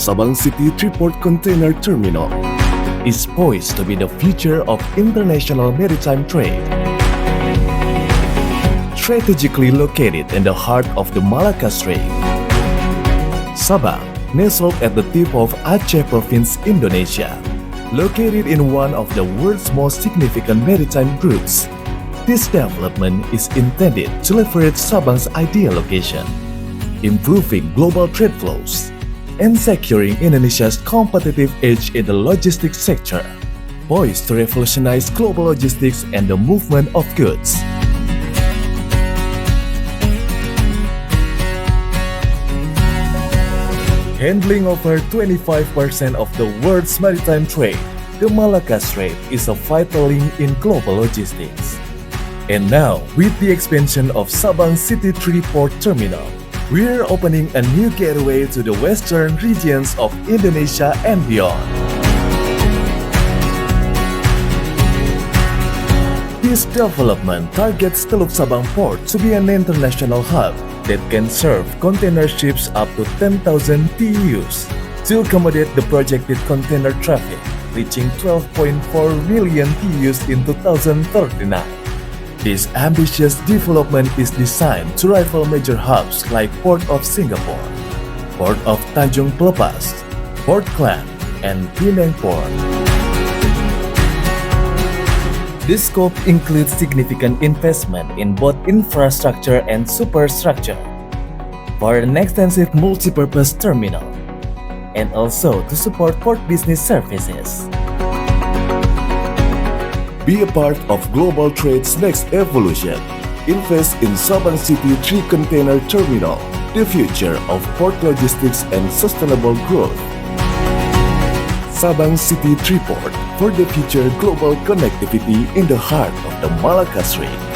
Sabang City Triport Container Terminal is poised to be the future of international maritime trade. Strategically located in the heart of the Malacca Strait, Sabang, nestled at the tip of Aceh Province, Indonesia, located in one of the world's most significant maritime routes. This development is intended to leverage Sabang's ideal location, improving global trade flows, and securing Indonesia's competitive edge in the logistics sector, poised to revolutionize global logistics and the movement of goods. Handling over 25% of the world's maritime trade, the Malacca Strait is a vital link in global logistics. And now, with the expansion of Sabang City Triport Terminal, we're opening a new gateway to the western regions of Indonesia and beyond. This development targets Teluk Sabang Port to be an international hub that can serve container ships up to 10,000 TEUs to accommodate the projected container traffic, reaching 12.4 million TEUs in 2039. This ambitious development is designed to rival major hubs like Port of Singapore, Port of Tanjung Pelepas, Port Klang, and Penang Port. This scope includes significant investment in both infrastructure and superstructure for an extensive multipurpose terminal, and also to support port business services. Be a part of global trade's next evolution. Invest in Sabang City 3 Container Terminal, the future of port logistics and sustainable growth. Sabang City Triport for the future global connectivity in the heart of the Malacca Strait.